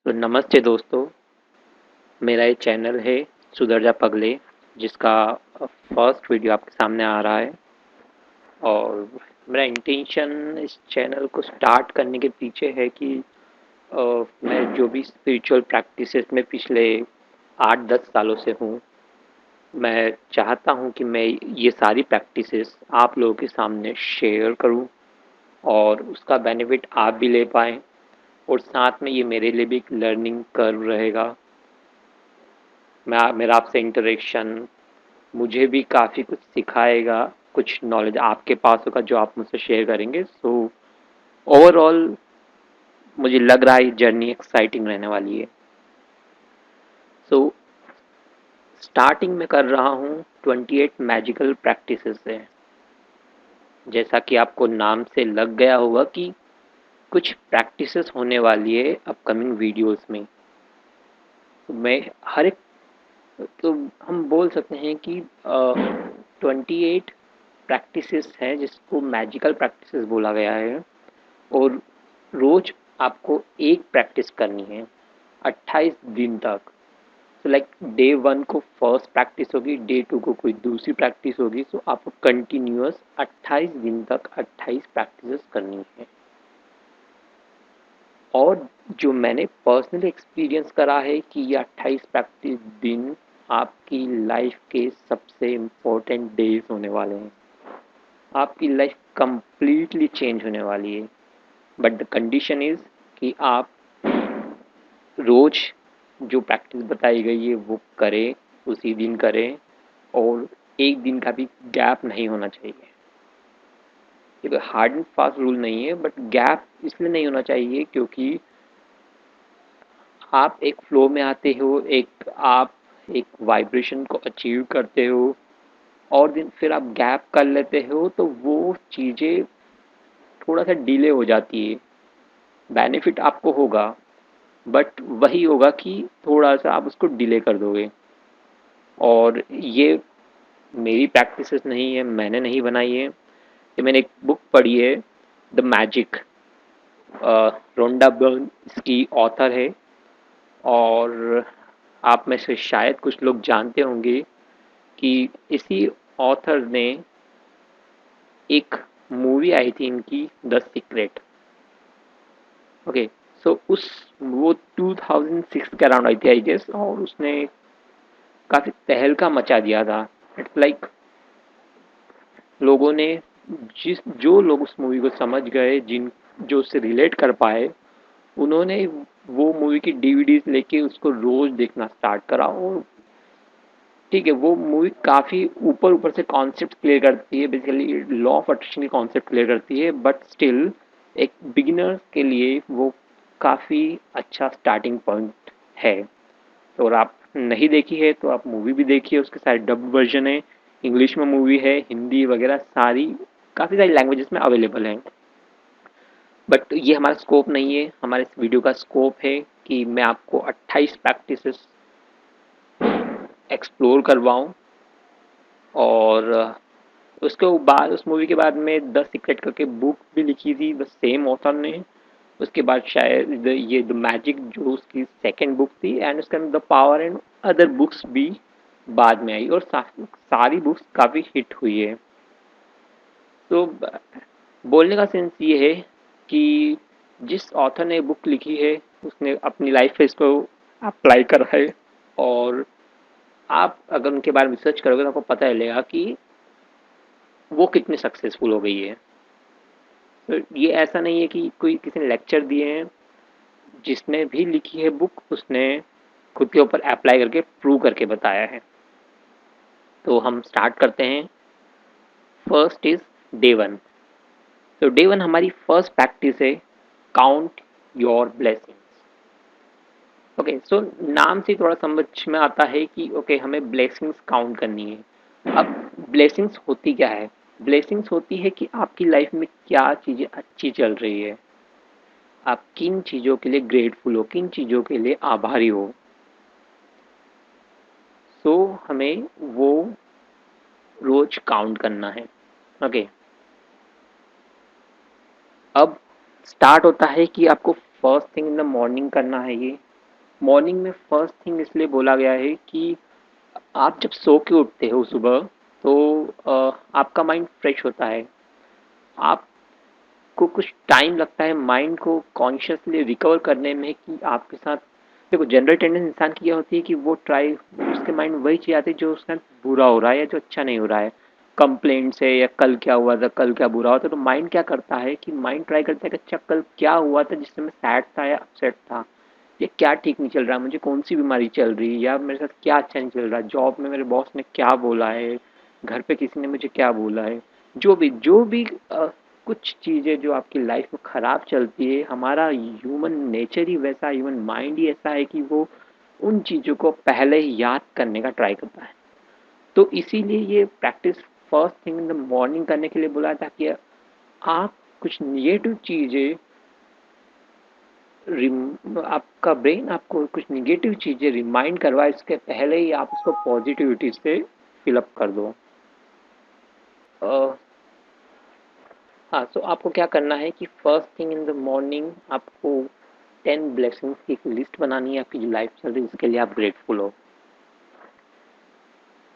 तो नमस्ते दोस्तों, मेरा ये चैनल है सुधर जा पगले, जिसका फर्स्ट वीडियो आपके सामने आ रहा है। और मेरा इंटेंशन इस चैनल को स्टार्ट करने के पीछे है कि मैं जो भी स्पिरिचुअल प्रैक्टिसेस में पिछले 8-10 सालों से हूँ, मैं चाहता हूँ कि मैं ये सारी प्रैक्टिसेस आप लोगों के सामने शेयर करूँ और उसका बेनिफिट आप भी ले पाएँ। और साथ में ये मेरे लिए भी एक लर्निंग कर्व रहेगा। मेरा आपसे इंटरेक्शन मुझे भी काफ़ी कुछ सिखाएगा, कुछ नॉलेज आपके पास होगा जो आप मुझसे शेयर करेंगे। सो ओवरऑल मुझे लग रहा है ये जर्नी एक्साइटिंग रहने वाली है। सो स्टार्टिंग में कर रहा हूँ 28 मैजिकल प्रैक्टिसेस से। जैसा कि आपको नाम से लग गया होगा कि कुछ प्रैक्टिसेस होने वाली है अपकमिंग वीडियोस में। तो मैं हर एक तो हम बोल सकते हैं कि 28 प्रैक्टिसेस हैं जिसको मैजिकल प्रैक्टिसेस बोला गया है। और रोज आपको एक प्रैक्टिस करनी है 28 दिन तक। तो लाइक डे 1 को फर्स्ट प्रैक्टिस होगी, डे 2 को कोई दूसरी प्रैक्टिस होगी। सो आपको कंटिन्यूअस 28 दिन तक 28 प्रैक्टिसेस करनी है। और जो मैंने पर्सनली एक्सपीरियंस करा है कि ये 28 प्रैक्टिस दिन आपकी लाइफ के सबसे इम्पोर्टेंट डेज होने वाले हैं। आपकी लाइफ कंप्लीटली चेंज होने वाली है। बट द कंडीशन इज कि आप रोज जो प्रैक्टिस बताई गई है वो करें, उसी दिन करें। और एक दिन का भी गैप नहीं होना चाहिए। ये कोई हार्ड एंड फास्ट रूल नहीं है, बट गैप इसलिए नहीं होना चाहिए क्योंकि आप एक फ्लो में आते हो, आप एक वाइब्रेशन को अचीव करते हो और दिन फिर आप गैप कर लेते हो तो वो चीज़ें थोड़ा सा डिले हो जाती है। बेनिफिट आपको होगा, बट वही होगा कि थोड़ा सा आप उसको डिले कर दोगे। और ये मेरी प्रैक्टिसेस नहीं है, मैंने नहीं बनाई है। ये मैंने एक बुक पढ़ी है, द मैजिक। रोंडा बर्न इसकी ऑथर है। और आप में से शायद कुछ लोग जानते होंगे कि इसी ऑथर ने एक मूवी आई थी इनकी, द सीक्रेट। ओके। सो उस वो 2006 के अराउंड आई थी आई गेस, और उसने काफ़ी तहलका मचा दिया था। इट्स लाइक लोगों ने जो लोग उस मूवी को समझ गए, जिन जो उससे रिलेट कर पाए, उन्होंने वो मूवी की डीवीडीज लेके उसको रोज देखना स्टार्ट करा। और ठीक है, वो मूवी काफ़ी ऊपर ऊपर से कॉन्सेप्ट क्लियर करती है, बेसिकली लॉ ऑफ अट्रैक्शन की कॉन्सेप्ट क्लियर करती है, बट स्टिल एक बिगिनर्स के लिए वो काफ़ी अच्छा स्टार्टिंग पॉइंट है। तो अगर आप नहीं देखी है तो आप मूवी भी देखिए, उसके सारे डब वर्जन है, इंग्लिश में मूवी है, हिंदी वगैरह सारी काफ़ी सारी लैंग्वेजेस में अवेलेबल है। बट ये हमारा स्कोप नहीं है। हमारे इस वीडियो का स्कोप है कि मैं आपको 28 प्रैक्टिसेस एक्सप्लोर करवाऊँ। और उसके बाद उस मूवी के बाद में द सीक्रेट करके बुक भी लिखी थी द सेम ऑथर ने। उसके बाद शायद ये द मैजिक जो उसकी सेकंड बुक थी, एंड उसके अंदर the power and other books भी बाद में आई। और सारी बुक्स काफ़ी हिट हुई है। तो बोलने का सेंस ये है कि जिस ऑथर ने बुक लिखी है उसने अपनी लाइफ में इसको अप्लाई करा है। और आप अगर उनके बारे में रिसर्च करोगे तो आपको पता चलेगा कि वो कितनी सक्सेसफुल हो गई है। तो ये ऐसा नहीं है कि कोई किसी ने लेक्चर दिए हैं। जिसने भी लिखी है बुक उसने खुद के ऊपर अप्लाई करके प्रूव करके बताया है। तो हम स्टार्ट करते हैं। First is day 1। तो डे 1 हमारी फर्स्ट प्रैक्टिस है, काउंट योर ब्लेसिंग्स। ओके। सो नाम से थोड़ा समझ में आता है कि ओके हमें ब्लेसिंग्स काउंट करनी है। अब ब्लेसिंग्स होती क्या है? ब्लेसिंग्स होती है कि आपकी लाइफ में क्या चीज़ें अच्छी चल रही है, आप किन चीज़ों के लिए ग्रेटफुल हो, किन चीज़ों के लिए आभारी हो। सो हमें वो रोज काउंट करना है। ओके। अब स्टार्ट होता है कि आपको first thing in the morning करना है ये। मॉर्निंग में फर्स्ट थिंग इसलिए बोला गया है कि आप जब सो के उठते हो सुबह, तो आपका माइंड फ्रेश होता है। आपको कुछ टाइम लगता है माइंड को कॉन्शियसली रिकवर करने में कि आपके साथ, देखो जनरल टेंडेंसी इंसान की क्या होती है कि वो ट्राई, उसके माइंड वही चीज़ आती है जो उसके साथ बुरा हो रहा है या जो अच्छा नहीं हो रहा है। कंप्लेंट्स है या कल क्या हुआ था, कल क्या बुरा हुआ था, तो माइंड क्या करता है कि माइंड ट्राई करता है कि अच्छा कल क्या हुआ था जिससे मैं सैड था या अपसेट था, ये क्या ठीक नहीं चल रहा, मुझे कौन सी बीमारी चल रही है, या मेरे साथ क्या अच्छा नहीं चल रहा, जॉब में मेरे बॉस ने क्या बोला है, घर पे किसी ने मुझे क्या बोला है। जो भी कुछ चीज़ें जो आपकी लाइफ में ख़राब चलती है, हमारा ह्यूमन नेचर ही वैसा, ह्यूमन माइंड ही ऐसा है कि वो उन चीज़ों को पहले ही याद करने का ट्राई करता है। तो इसीलिए ये practice first thing in the morning करने के लिए बोला था कि आप कुछ निगेटिव चीज़ें, आपका ब्रेन आपको कुछ निगेटिव चीज़ें रिमाइंड करवाए, इसके पहले ही आप उसको पॉजिटिविटी से फिलअप कर दो। अ, हाँ, सो आपको क्या करना है कि first thing in the morning आपको 10 ब्लेसिंग्स की एक लिस्ट बनानी है, आपकी जो लाइफ चल रही है जिसके लिए आप ग्रेटफुल हो।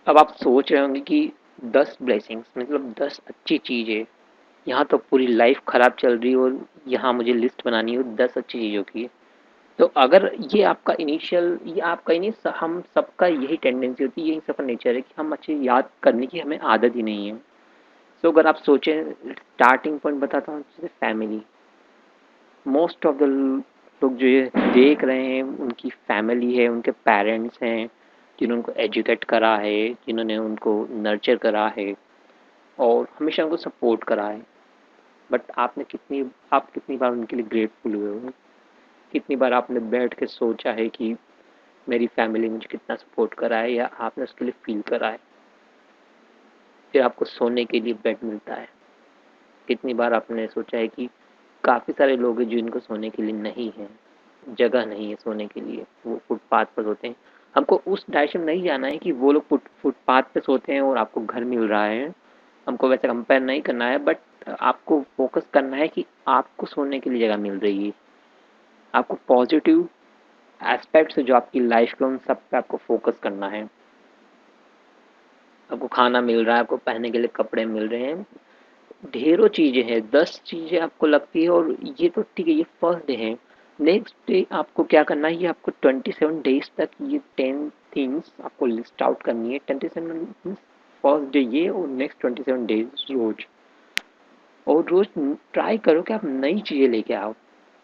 अब आप सोच रहे होंगे कि 10 ब्लेसिंग्स मतलब 10 अच्छी चीज़ें, यहाँ तो पूरी लाइफ खराब चल रही है और यहाँ मुझे लिस्ट बनानी है 10 अच्छी चीज़ों की। तो अगर ये आपका इनिशियल, ये आपका ही नहीं, हम सबका यही टेंडेंसी होती है, यही सबका नेचर है कि हम अच्छे याद करने की हमें आदत ही नहीं है। सो अगर आप सोचें, स्टार्टिंग पॉइंट बताता हूँ, जैसे फैमिली। मोस्ट ऑफ द लोग जो ये देख रहे हैं उनकी फैमिली है, उनके पेरेंट्स हैं जिन्होंने उनको एजुकेट करा है, जिन्होंने उनको नर्चर करा है और हमेशा उनको सपोर्ट करा है। बट आप कितनी बार उनके लिए ग्रेटफुल हुए हो? कितनी बार आपने बैठ के सोचा है कि मेरी फैमिली मुझे कितना सपोर्ट करा है, या आपने उसके लिए फील करा है? फिर आपको सोने के लिए बेड मिलता है। कितनी बार आपने सोचा है कि काफ़ी सारे लोग हैं जिनको सोने के लिए नहीं है, जगह नहीं है सोने के लिए, वो फुटपाथ पर सोते हैं। हमको उस डायरेक्शन में नहीं जाना है कि वो लोग फुटपाथ पे सोते हैं और आपको घर मिल रहा है। हमको वैसे कंपेयर नहीं करना है, बट आपको फोकस करना है कि आपको सोने के लिए जगह मिल रही है। आपको पॉजिटिव एस्पेक्ट्स जो आपकी लाइफ के, उन सब पे आपको फोकस करना है। आपको खाना मिल रहा है, आपको पहनने के लिए कपड़े मिल रहे हैं, ढेरों चीज़ें हैं, 10 चीज़ें आपको लगती है और ये तो ठीक है, ये फर्स्ट डे है। नेक्स्ट डे आपको क्या करना है, ये आपको 27 डेज तक ये 10 थिंग्स आपको लिस्ट आउट करनी है। 27 फर्स्ट डे ये, और नेक्स्ट 27 डेज रोज, और रोज ट्राई करो कि आप नई चीज़ें लेके आओ,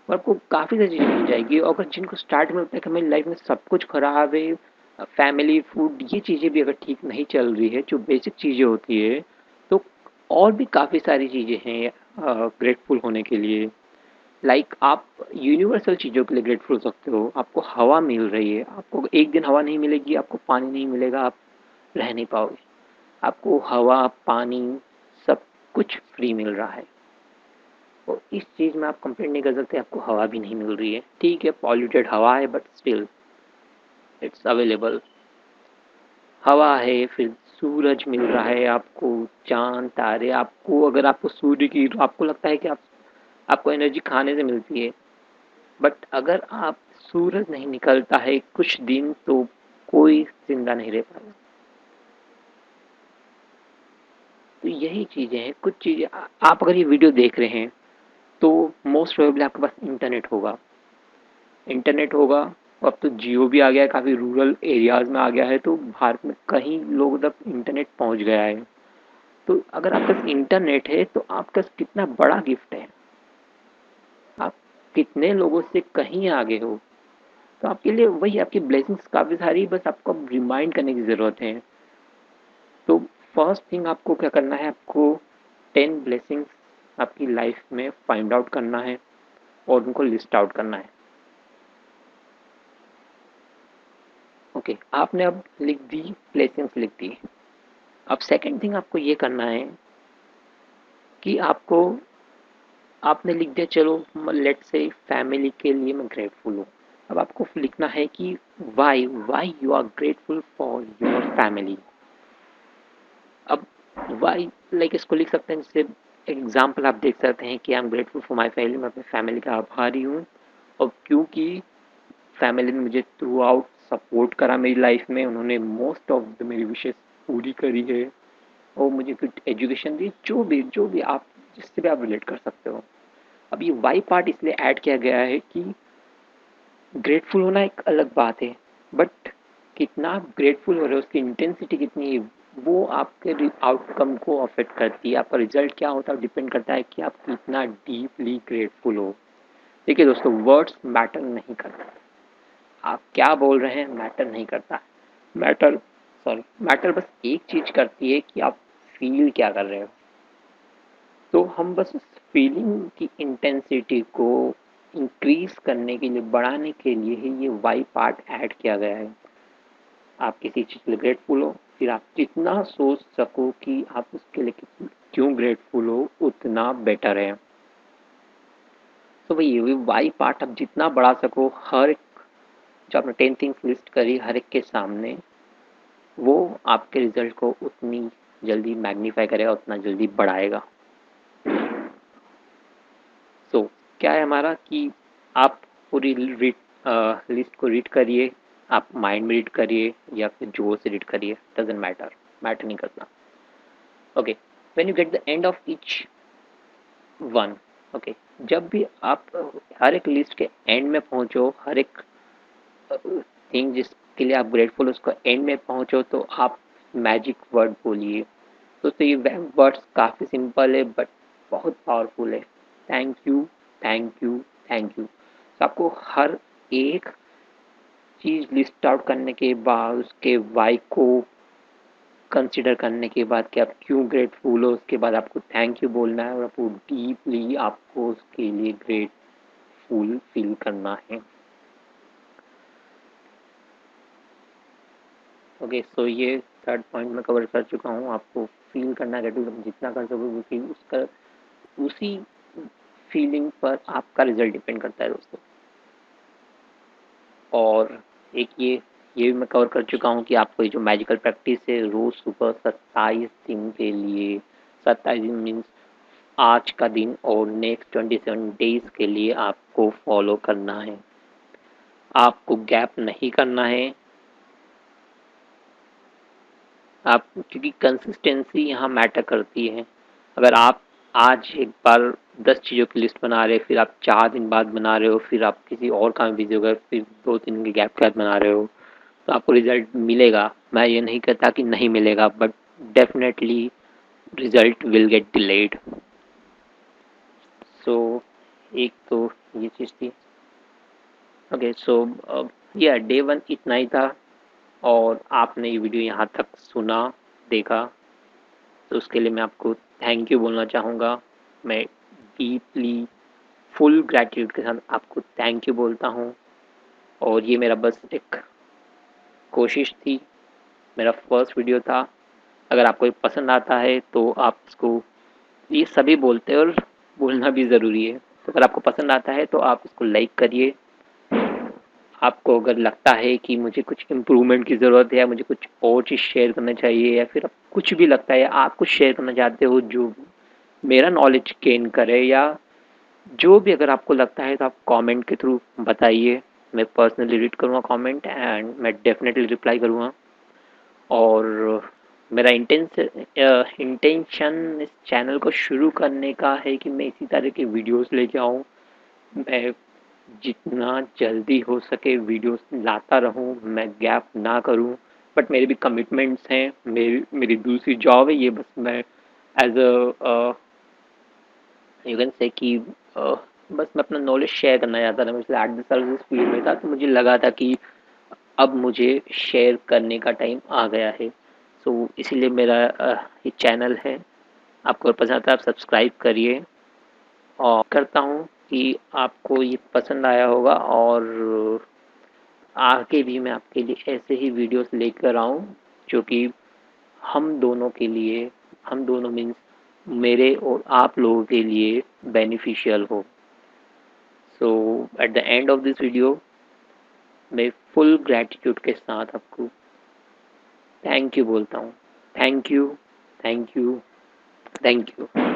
और आपको काफ़ी सारी चीज़ें मिल जाएगी। और अगर जिनको स्टार्ट में लगता है कि मेरी लाइफ में सब कुछ खराब है, फैमिली, फूड, ये चीज़ें भी अगर ठीक नहीं चल रही है, जो बेसिक चीज़ें होती है, तो और भी काफ़ी सारी चीज़ें हैं ग्रेटफुल होने के लिए। लाइक आप यूनिवर्सल चीज़ों के लिए ग्रेटफुल हो सकते हो। आपको हवा मिल रही है, आपको एक दिन हवा नहीं मिलेगी, आपको पानी नहीं मिलेगा, आप रह नहीं पाओगे। आपको हवा, पानी, सब कुछ फ्री मिल रहा है। तो इस चीज़ में आप कंप्लेंट नहीं कर सकते आपको हवा भी नहीं मिल रही है। ठीक है, पॉल्यूटेड हवा है, बट स्टिल इट्स अवेलेबल। हवा है, फिर सूरज मिल रहा है आपको, चाँद, तारे, आपको अगर आपको सूर्य की, आपको लगता है कि आपको एनर्जी खाने से मिलती है, बट अगर आप सूरज नहीं निकलता है कुछ दिन, तो कोई ज़िंदा नहीं रह पाएगा। तो यही चीज़ें हैं, कुछ चीज़ें आप अगर ये वीडियो देख रहे हैं, तो मोस्ट प्रोबेबली आपके पास इंटरनेट होगा। अब तो जियो भी आ गया है, काफ़ी रूरल एरियाज़ में आ गया है, तो भारत में कहीं लोगों तक इंटरनेट पहुंच गया है। तो अगर आपके पास इंटरनेट है तो आपके पास कितना बड़ा गिफ्ट है, आप कितने लोगों से कहीं आगे हो। तो आपके लिए वही आपकी ब्लेसिंग्स काफ़ी सारी, बस आपको अब रिमाइंड करने की ज़रूरत है। तो फर्स्ट थिंग आपको क्या करना है, आपको 10 ब्लेसिंग्स आपकी लाइफ में फाइंड आउट करना है और उनको लिस्ट आउट करना है। ओके, आपने अब लिख दी, ब्लेसिंग्स लिख दी। अब सेकंड थिंग आपको ये करना है कि आपने लिख दिया, चलो लेट्स से फैमिली के लिए मैं ग्रेटफुल हूँ। अब आपको लिखना है कि why you are grateful for your family. अब वाई, लाइक इसको लिख सकते हैं, जैसे एग्जाम्पल आप देख सकते हैं कि I am grateful for my family, मैं अपनी फैमिली का आभारी हूँ, और क्योंकि फैमिली ने मुझे थ्रू आउट सपोर्ट करा मेरी लाइफ में, उन्होंने मोस्ट ऑफ द मेरी विशेस पूरी करी है और मुझे गुड एजुकेशन दी, जो भी आप जिससे भी आप रिलेट कर सकते हो। अब ये वाई पार्ट इसलिए ऐड किया गया है कि ग्रेटफुल होना एक अलग बात है, बट कितना आप ग्रेटफुल हो रहे हो, उसकी इंटेंसिटी कितनी है, वो आपके आउटकम को अफेक्ट करती है। आपका रिजल्ट क्या होता है डिपेंड करता है कि आप कितना डीपली ग्रेटफुल हो। देखिए दोस्तों, वर्ड्स मैटर नहीं करता, आप क्या बोल रहे हैं मैटर नहीं करता। मैटर मैटर बस एक चीज करती है कि आप फील क्या कर रहे हो। तो हम बस उस फीलिंग की इंटेंसिटी को इंक्रीज करने के लिए, बढ़ाने के लिए ही ये वाई पार्ट ऐड किया गया है। आप किसी चीज़ के लिए ग्रेटफुल हो, फिर आप जितना सोच सको कि आप उसके लिए क्यों ग्रेटफुल हो, उतना बेटर है। तो वही वाई पार्ट आप जितना बढ़ा सको, हर एक जो आपने 10 थिंग्स लिस्ट करी हर एक के सामने, वो आपके रिजल्ट को उतनी जल्दी मैग्नीफाई करेगा, उतना जल्दी बढ़ाएगा। सो क्या है हमारा कि आप पूरी लिस्ट को रीड करिए, आप माइंड में रीड करिए या फिर जोर से रीड करिए, डजेंट मैटर, मैटर नहीं करता। Okay, when you get the end of each one, okay, जब भी आप हर एक लिस्ट के एंड में पहुंचो, हर एक थिंग जिसके लिए आप ग्रेटफुल उसको एंड में पहुंचो, तो आप मैजिक वर्ड बोलिए। तो ये वर्ड्स काफ़ी सिंपल है बट बहुत पावरफुल है। Thank you, thank you, thank you. तो आपको हर एक चीज़ लिस्ट आउट करने के बाद, उसके वाई को कंसिडर करने के बाद कि आप क्यों ग्रेटफुल हो, उसके बाद आपको थैंक यू बोलना है और आपको डीपली आपको उसके लिए ग्रेटफुल फील करना है। ओके, सो ये थर्ड पॉइंट मैं कवर कर चुका हूँ। आपको फील करना है ग्रेटफुल, जितना कर सको फील, उसका उसी फीलिंग पर आपका रिजल्ट डिपेंड करता है दोस्तों। और एक ये भी मैं कवर कर चुका हूँ कि आपको ये जो मैजिकल प्रैक्टिस है, रोज़ सुबह 27 दिन के लिए, 27 दिन मीन्स आज का दिन और नेक्स्ट 27 डेज के लिए आपको फॉलो करना है। आपको गैप नहीं करना है। आप क्योंकि कंसिस्टेंसी यहाँ मैटर करती है। अगर आप आज एक बार 10 चीज़ों की लिस्ट बना रहे, फिर आप 4 दिन बाद बना रहे हो, फिर आप किसी और काम में बिजी हो गए, फिर 2-3 दिन के गैप के बाद बना रहे हो, तो आपको रिजल्ट मिलेगा। मैं ये नहीं कहता कि नहीं मिलेगा, but definitely result will get delayed. So एक तो ये चीज़ थी। ओके, सो ये डे 1 इतना ही था और आपने ये वीडियो यहाँ तक सुना, देखा, तो उसके लिए मैं आपको थैंक यू बोलना चाहूँगा। मैं डीपली फुल ग्रैटिट्यूड के साथ आपको थैंक यू बोलता हूँ। और ये मेरा बस एक कोशिश थी, मेरा फर्स्ट वीडियो था। अगर आपको ये पसंद आता है तो आप इसको, ये सभी बोलते हैं और बोलना भी ज़रूरी है, तो अगर आपको पसंद आता है तो आप इसको लाइक करिए। आपको अगर लगता है कि मुझे कुछ इम्प्रूवमेंट की ज़रूरत है या मुझे कुछ और चीज़ शेयर करना चाहिए, या फिर कुछ भी लगता है आप कुछ शेयर करना चाहते हो जो मेरा नॉलेज गेन करे, या जो भी अगर आपको लगता है, तो आप कमेंट के थ्रू बताइए। मैं पर्सनली रीड करूँगा कमेंट एंड मैं डेफिनेटली रिप्लाई करूँगा। और मेरा इंटेंशन इस चैनल को शुरू करने का है कि मैं इसी तरह के वीडियोस लेके आऊँ। मैं जितना जल्दी हो सके वीडियोस लाता रहूँ, मैं गैप ना करूँ। बट मेरे भी कमिटमेंट्स हैं, मेरी दूसरी जॉब है, ये बस मैं as a you can say कि बस मैं अपना नॉलेज शेयर करना चाहता था। मैं पिछले 8-10 साल से इस फील्ड में था, तो मुझे लगा था कि अब मुझे शेयर करने का टाइम आ गया है। सो इसीलिए मेरा ये चैनल है। आपको अगर पसंद आता है आप सब्सक्राइब करिए, और करता हूँ कि आपको ये पसंद आया होगा और आगे भी मैं आपके लिए ऐसे ही वीडियोस लेकर आऊँ जो कि हम दोनों के लिए, हम दोनों मीन्स मेरे और आप लोगों के लिए बेनिफिशियल हो। So at the end of this video मैं फुल ग्रैटिट्यूड के साथ आपको थैंक यू बोलता हूँ। Thank you, thank you, thank you.